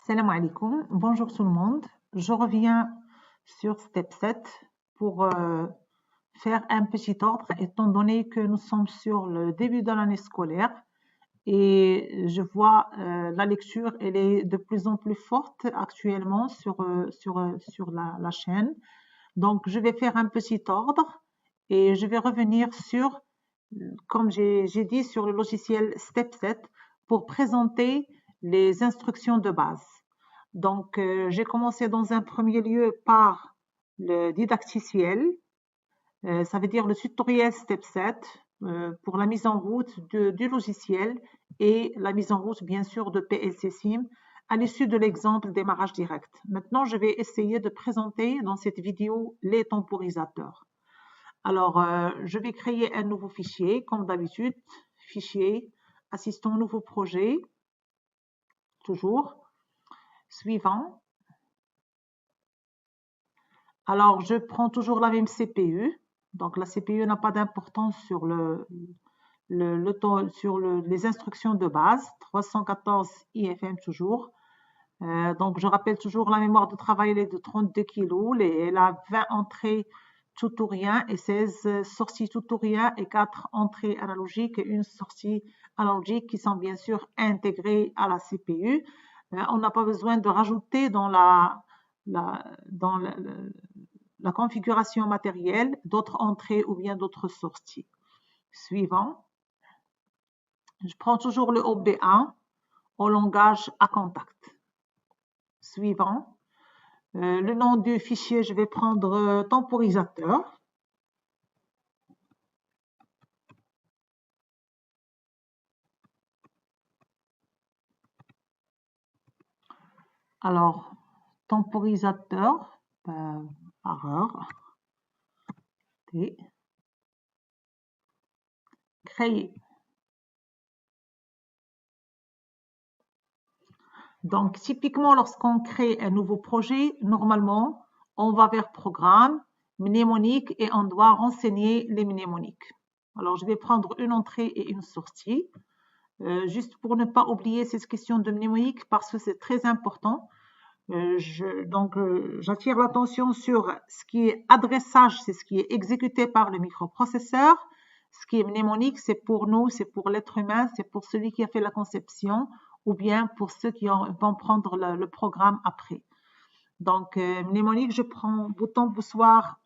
Salam alaikum, bonjour tout le monde. Je reviens sur Step 7 pour faire un petit ordre étant donné que nous sommes sur le début de l'année scolaire et je vois la lecture, elle est de plus en plus forte actuellement sur la chaîne. Donc, je vais faire un petit ordre et je vais revenir sur, comme j'ai dit, sur le logiciel Step 7 pour présenter les instructions de base. Donc, j'ai commencé dans un premier lieu par le didacticiel, ça veut dire le tutoriel Step 7 pour la mise en route du logiciel et la mise en route, bien sûr, de PLC SIM à l'issue de l'exemple démarrage direct. Maintenant, je vais essayer de présenter dans cette vidéo les temporisateurs. Alors, je vais créer un nouveau fichier, comme d'habitude, fichier, assistant nouveau projet, toujours, suivant. Alors, je prends toujours la même CPU. Donc, la CPU n'a pas d'importance sur les instructions de base. 314 IFM toujours. Donc, je rappelle toujours la mémoire de travail, elle est de 32 kg. Elle a 20 entrées tout ou rien et 16 sorties tout ou rien et 4 entrées analogiques et une sortie analogique qui sont bien sûr intégrées à la CPU. On n'a pas besoin de rajouter dans la configuration matérielle d'autres entrées ou bien d'autres sorties. Suivant. Je prends toujours le OB1 au langage à contact. Suivant. Le nom du fichier, je vais prendre temporisateur. Alors, temporisateur par heure. Et créer. Donc, typiquement, lorsqu'on crée un nouveau projet, normalement, on va vers Programme, mnémonique et on doit renseigner les mnémoniques. Alors, je vais prendre une entrée et une sortie, juste pour ne pas oublier cette question de mnémonique parce que c'est très important. J'attire l'attention sur ce qui est adressage, c'est ce qui est exécuté par le microprocesseur. Ce qui est mnémonique, c'est pour nous, c'est pour l'être humain, c'est pour celui qui a fait la conception ou bien pour ceux qui vont prendre le programme après. Donc, mnémonique, je prends bouton poussoir,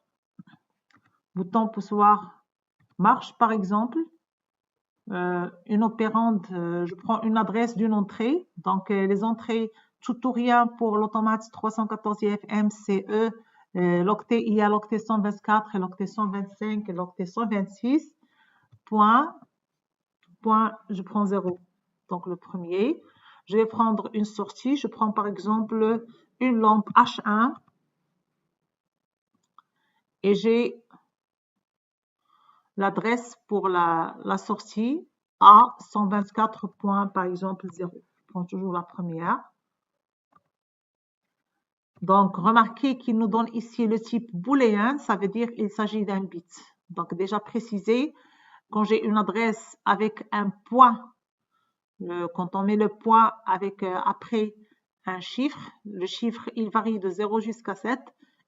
marche par exemple. Une opérande, je prends une adresse d'une entrée. Donc, les entrées tout ou rien pour l'automate 314 IFM, CE, l'octet, il y a l'octet 124 et l'octet 125 et l'octet 126. Point, je prends 0. Donc, le premier. Je vais prendre une sortie. Je prends par exemple une lampe H1 et j'ai l'adresse pour la sortie à 124 points, par exemple 0. Je prends toujours la première. Donc, remarquez qu'il nous donne ici le type booléen, ça veut dire qu'il s'agit d'un bit. Donc, déjà précisé, quand j'ai une adresse avec un point, quand on met le point avec après un chiffre, le chiffre, il varie de 0 jusqu'à 7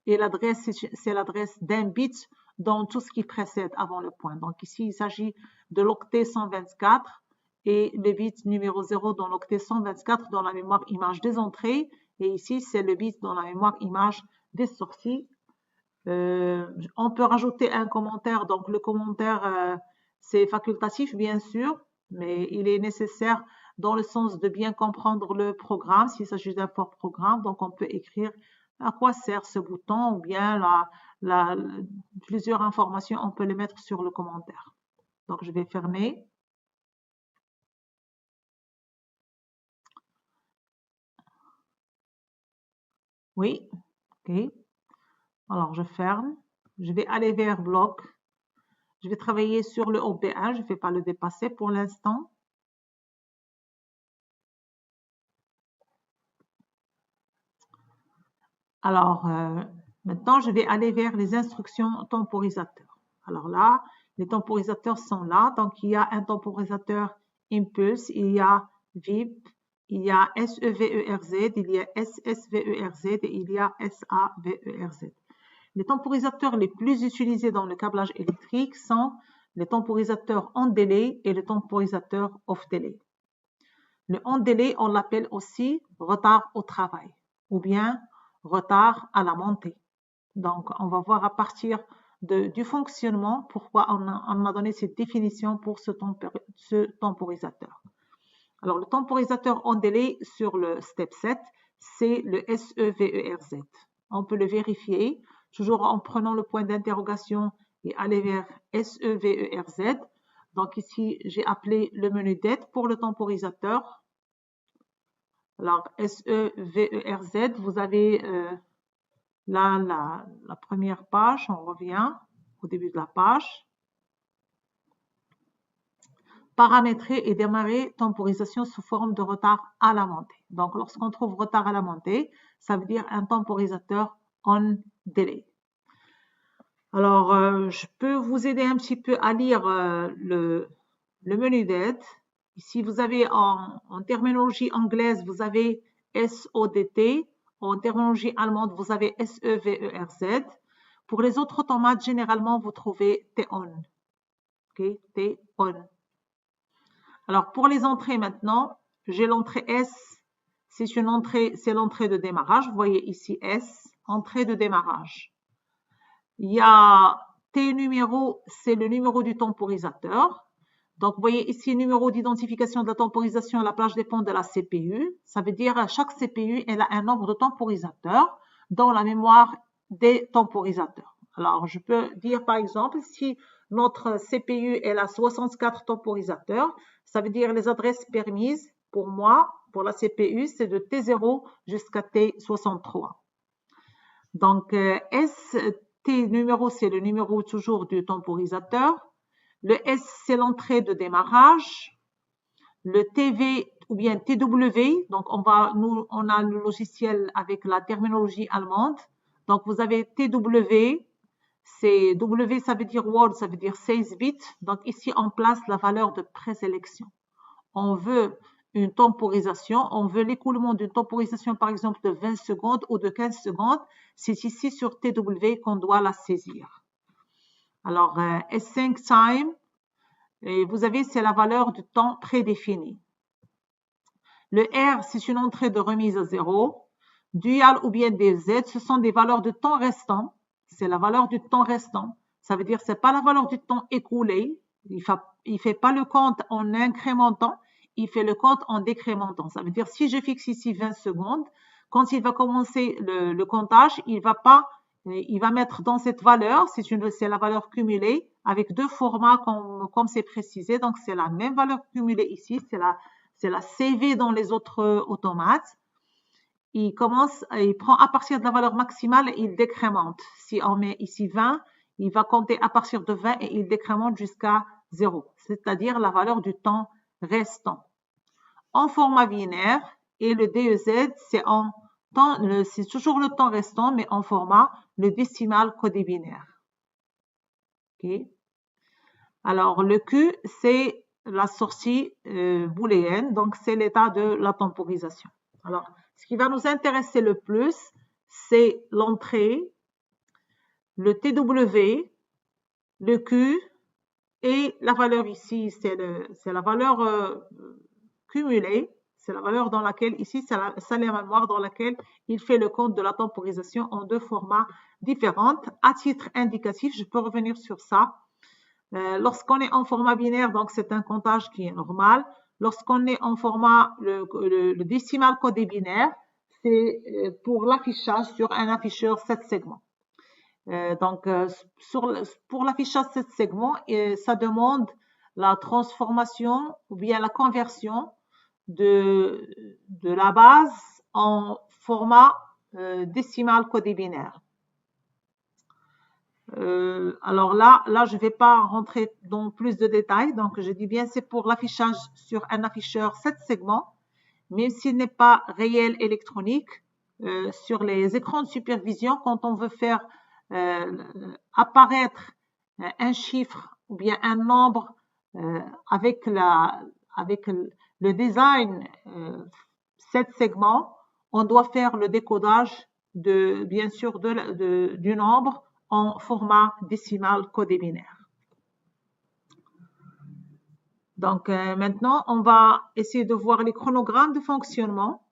et l'adresse, c'est l'adresse d'un bit dans tout ce qui précède avant le point. Donc, ici, il s'agit de l'octet 124 et le bit numéro 0 dans l'octet 124 dans la mémoire image des entrées. Et ici, c'est le bit dans la mémoire image des sorties. On peut rajouter un commentaire. Donc, le commentaire, c'est facultatif, bien sûr, mais il est nécessaire dans le sens de bien comprendre le programme, s'il s'agit d'un fort programme. Donc, on peut écrire à quoi sert ce bouton ou bien plusieurs informations, on peut les mettre sur le commentaire. Donc, je vais fermer. Oui, ok. Alors, je ferme. Je vais aller vers bloc. Je vais travailler sur le OB1. Je ne vais pas le dépasser pour l'instant. Alors, maintenant, je vais aller vers les instructions temporisateurs. Alors là, les temporisateurs sont là. Donc, il y a un temporisateur impulse, il y a VIP, il y a SEVERZ, il y a SSVERZ et il y a SAVERZ. Les temporisateurs les plus utilisés dans le câblage électrique sont les temporisateurs on délai et le temporisateur off délai. Le on délai, on l'appelle aussi retard au travail ou bien retard à la montée. Donc, on va voir à partir du fonctionnement pourquoi on a donné cette définition pour ce temporisateur. Alors, le temporisateur on délai sur le step 7, c'est le SEVERZ. On peut le vérifier toujours en prenant le point d'interrogation et aller vers SEVERZ. Donc ici, j'ai appelé le menu d'aide pour le temporisateur. Alors, SEVERZ, vous avez là la première page, on revient au début de la page. Paramétrer et démarrer temporisation sous forme de retard à la montée. Donc, lorsqu'on trouve retard à la montée, ça veut dire un temporisateur on délai. Alors, je peux vous aider un petit peu à lire le menu d'aide. Ici, vous avez en terminologie anglaise, vous avez SODT. En terminologie allemande, vous avez SEVERZ. Pour les autres automates, généralement, vous trouvez T-ON. Okay? T-ON. Alors, pour les entrées maintenant, j'ai l'entrée S. C'est l'entrée de démarrage. Vous voyez ici S, entrée de démarrage. Il y a T numéro, c'est le numéro du temporisateur. Donc, vous voyez ici, numéro d'identification de la temporisation à la plage dépend de la CPU. Ça veut dire que chaque CPU, elle a un nombre de temporisateurs dans la mémoire des temporisateurs. Alors, je peux dire, par exemple, si notre CPU, elle a 64 temporisateurs, ça veut dire les adresses permises pour moi, pour la CPU, c'est de T0 jusqu'à T63. Donc, T numéro, c'est le numéro toujours du temporisateur. Le S, c'est l'entrée de démarrage. Le TV ou bien TW, donc on a le logiciel avec la terminologie allemande. Donc, vous avez TW, c'est W, ça veut dire word, ça veut dire 16 bits. Donc, ici, on place la valeur de présélection. On veut une temporisation, on veut l'écoulement d'une temporisation, par exemple, de 20 secondes ou de 15 secondes. C'est ici sur TW qu'on doit la saisir. Alors, S5 time, et vous avez, c'est la valeur du temps prédéfinie. Le R, c'est une entrée de remise à zéro. Dual ou bien des Z, ce sont des valeurs de temps restant. C'est la valeur du temps restant. Ça veut dire que ce n'est pas la valeur du temps écoulé. Il ne fait pas le compte en incrémentant, il fait le compte en décrémentant. Ça veut dire si je fixe ici 20 secondes, quand il va commencer le comptage, il va mettre dans cette valeur, c'est la valeur cumulée avec deux formats comme c'est précisé. Donc, c'est la même valeur cumulée ici, c'est la CV dans les autres automates. Il prend à partir de la valeur maximale et il décrémente. Si on met ici 20, il va compter à partir de 20 et il décrémente jusqu'à 0, c'est-à-dire la valeur du temps restant. En format binaire, et le DEZ, c'est toujours le temps restant, mais en format le décimal codé binaire. Okay. Alors, le Q, c'est la sortie booléenne, donc c'est l'état de la temporisation. Alors, ce qui va nous intéresser le plus, c'est l'entrée, le TW, le Q et la valeur ici, c'est la valeur cumulée. C'est la valeur dans laquelle, ici, c'est la mémoire dans laquelle il fait le compte de la temporisation en deux formats différents. À titre indicatif, je peux revenir sur ça. Lorsqu'on est en format binaire, donc c'est un comptage qui est normal. Lorsqu'on est en format le décimal codé binaire, c'est pour l'affichage sur un afficheur 7 segments. Pour l'affichage 7 segments, ça demande la transformation ou bien la conversion de la base en format décimal codé binaire. Alors là, je ne vais pas rentrer dans plus de détails. Donc, je dis bien, c'est pour l'affichage sur un afficheur 7 segments, même s'il n'est pas réel électronique. Sur les écrans de supervision, quand on veut faire apparaître un chiffre ou bien un nombre avec le design 7 segments, on doit faire le décodage bien sûr du nombre en format décimal codé binaire. Donc maintenant, on va essayer de voir les chronogrammes de fonctionnement.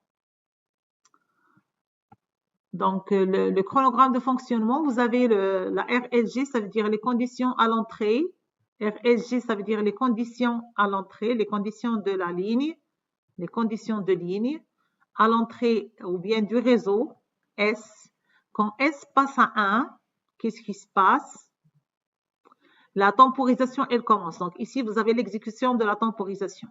Donc le chronogramme de fonctionnement, vous avez la RLG, ça veut dire les conditions à l'entrée. RLG, ça veut dire les conditions à l'entrée, les conditions de la ligne, les conditions de ligne. À l'entrée ou bien du réseau, S. Quand S passe à 1, qu'est-ce qui se passe? La temporisation, elle commence. Donc ici, vous avez l'exécution de la temporisation.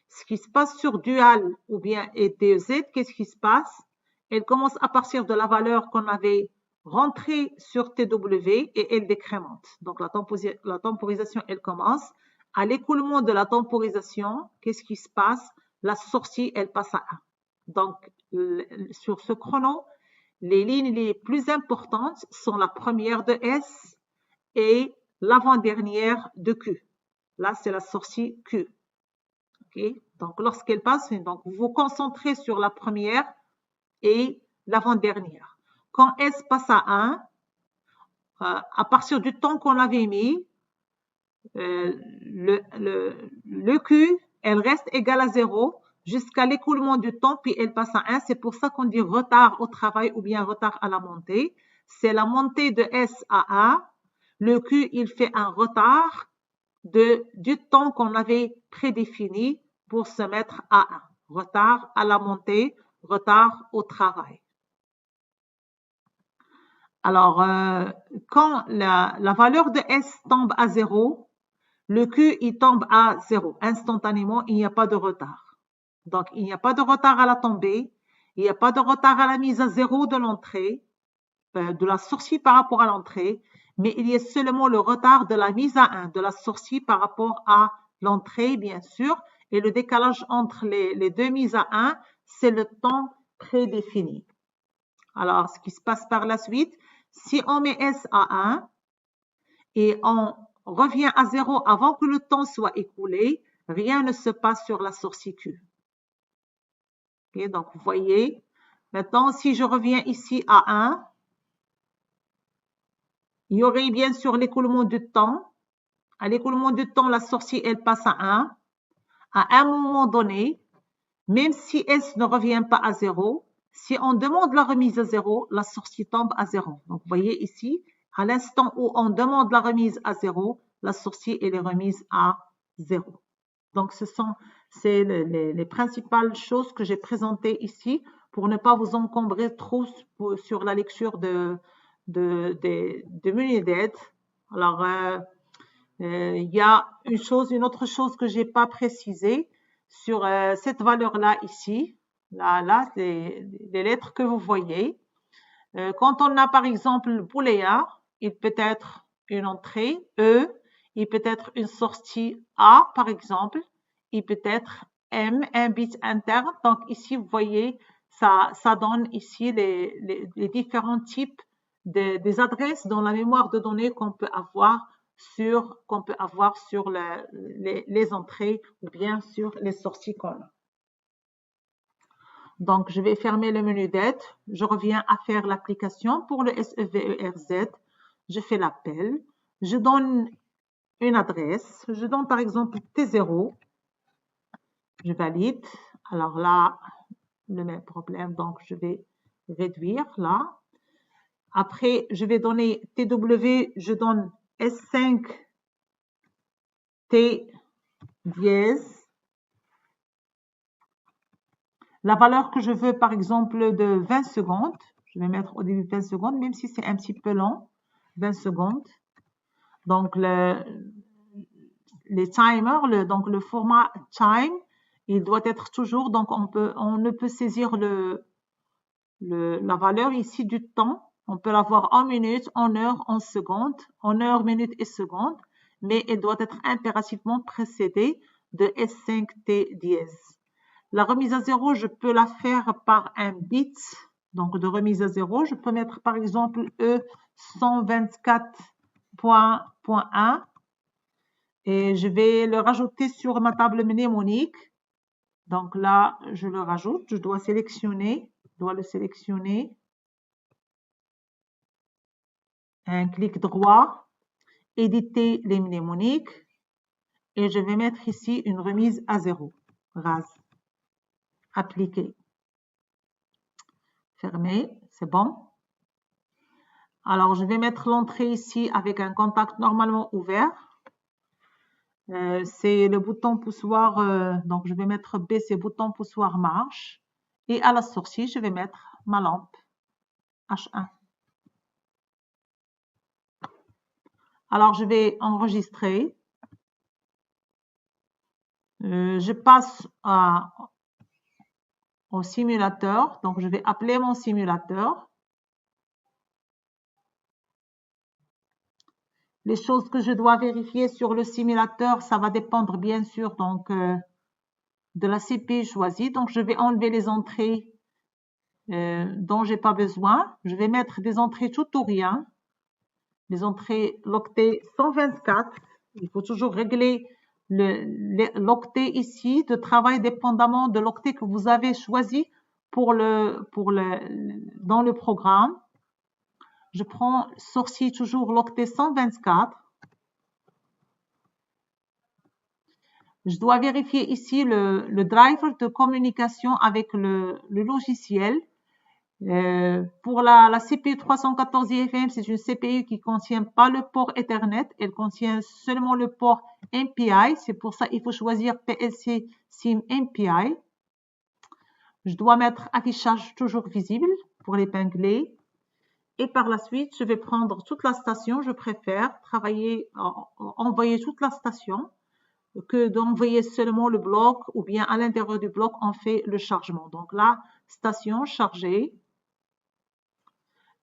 Ce qui se passe sur dual ou bien ETZ, qu'est-ce qui se passe? Elle commence à partir de la valeur qu'on avait rentrée sur TW et elle décrémente. Donc la temporisation, elle commence. À l'écoulement de la temporisation, qu'est-ce qui se passe? La sortie, elle passe à 1. Donc sur ce chrono, les lignes les plus importantes sont la première de S et l'avant-dernière de Q. Là, c'est la sortie Q. Okay? Donc, lorsqu'elle passe, donc, vous vous concentrez sur la première et l'avant-dernière. Quand S passe à 1, à partir du temps qu'on avait mis, le Q, elle reste égale à 0 jusqu'à l'écoulement du temps, puis elle passe à 1. C'est pour ça qu'on dit retard au travail ou bien retard à la montée. C'est la montée de S à 1. Le Q, il fait un retard du temps qu'on avait prédéfini pour se mettre à 1. Retard à la montée, retard au travail. Alors, quand la valeur de S tombe à 0, le Q, il tombe à 0. Instantanément, il n'y a pas de retard. Donc, il n'y a pas de retard à la tombée, il n'y a pas de retard à la mise à 0 de l'entrée, de la sortie par rapport à l'entrée, mais il y a seulement le retard de la mise à 1, de la sortie par rapport à l'entrée, bien sûr, et le décalage entre les deux mises à 1, c'est le temps prédéfini. Alors, ce qui se passe par la suite, si on met S à 1 et on revient à 0 avant que le temps soit écoulé, rien ne se passe sur la sortie Q. Okay, donc, vous voyez, maintenant, si je reviens ici à 1, il y aurait bien sûr l'écoulement du temps. À l'écoulement du temps, la sortie, elle passe à 1. À un moment donné, même si S ne revient pas à 0, si on demande la remise à 0, la sortie tombe à 0. Donc, vous voyez ici, à l'instant où on demande la remise à 0, la sortie, elle est remise à 0. Donc, c'est les principales choses que j'ai présentées ici pour ne pas vous encombrer trop sur la lecture de menus d'aide. Alors, il y a une autre chose que j'ai pas précisée sur cette valeur-là ici. Là, les lettres que vous voyez. Quand on a par exemple booléen, il peut être une entrée E, il peut être une sortie A par exemple, il peut être M, un bit interne. Donc ici, vous voyez, ça donne ici les différents types des adresses dans la mémoire de données qu'on peut avoir sur les entrées ou bien sur les sorties qu'on a. Donc, je vais fermer le menu d'aide. Je reviens à faire l'application pour le SEVERZ. Je fais l'appel. Je donne une adresse. Je donne par exemple T0. Je valide. Alors là, le même problème. Donc, je vais réduire là. Après, je vais donner TW. Je donne S5 T dièse. La valeur que je veux, par exemple, de 20 secondes, je vais mettre au début 20 secondes, même si c'est un petit peu long, 20 secondes. Donc, les timers, donc le format time, il doit être toujours, donc on ne peut saisir la valeur ici du temps. On peut l'avoir en minutes, en heures, en secondes, en heures, minutes et secondes, mais elle doit être impérativement précédée de S5T dièse. La remise à 0, je peux la faire par un bit, donc de remise à 0. Je peux mettre par exemple E124.1 et je vais le rajouter sur ma table mnémonique. Donc là, je le rajoute. Je dois le sélectionner. Un clic droit, éditer les mnémoniques. Et je vais mettre ici une remise à 0. Rase. Appliquer. Fermer. C'est bon. Alors, je vais mettre l'entrée ici avec un contact normalement ouvert. C'est le bouton poussoir, donc je vais mettre B, c'est bouton poussoir marche. Et à la sortie, je vais mettre ma lampe H1. Alors, je vais enregistrer. Je passe au simulateur. Donc, je vais appeler mon simulateur. Les choses que je dois vérifier sur le simulateur, ça va dépendre bien sûr donc, de la CPU choisie. Donc, je vais enlever les entrées dont j'ai pas besoin. Je vais mettre des entrées tout ou rien. Les entrées l'octet 124. Il faut toujours régler l'octet ici de travail dépendamment de l'octet que vous avez choisi dans le programme. Je prends sortie toujours l'octet 124. Je dois vérifier ici le driver de communication avec le logiciel. Pour la CPU 314 IFM, c'est une CPU qui ne contient pas le port Ethernet, elle contient seulement le port MPI. C'est pour ça qu'il faut choisir PLC SIM MPI. Je dois mettre affichage toujours visible pour l'épingler. Et par la suite, je vais prendre toute la station. Je préfère envoyer toute la station que d'envoyer seulement le bloc ou bien à l'intérieur du bloc, on fait le chargement. Donc là, station chargée.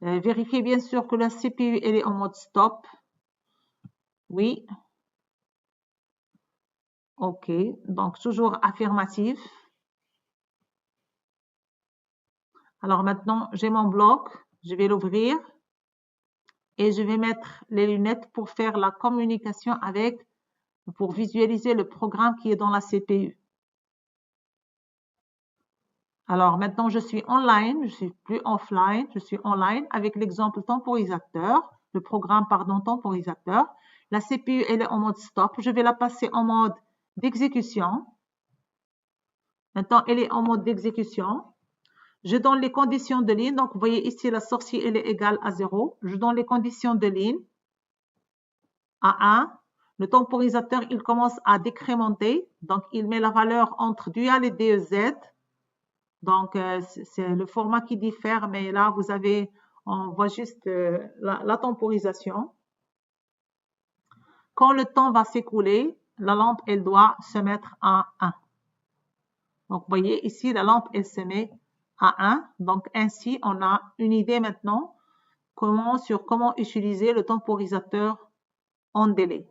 Vérifiez bien sûr que la CPU elle est en mode stop. Oui. OK. Donc toujours affirmatif. Alors maintenant, j'ai mon bloc. Je vais l'ouvrir. Et je vais mettre les lunettes pour faire la communication pour visualiser le programme qui est dans la CPU. Alors maintenant, je suis online, je suis plus offline, je suis online avec l'exemple temporisateur, le programme, pardon, temporisateur. La CPU, elle est en mode stop. Je vais la passer en mode d'exécution. Maintenant, elle est en mode d'exécution. Je donne les conditions de ligne. Donc, vous voyez ici, la sortie, elle est égale à 0. Je donne les conditions de ligne à 1. Le temporisateur, il commence à décrémenter. Donc, il met la valeur entre dual et DEZ. Donc, c'est le format qui diffère, mais là, on voit juste la temporisation. Quand le temps va s'écouler, la lampe, elle doit se mettre à 1. Donc, vous voyez ici, la lampe, elle se met à 1. Donc, ainsi, on a une idée maintenant sur comment utiliser le temporisateur en délai.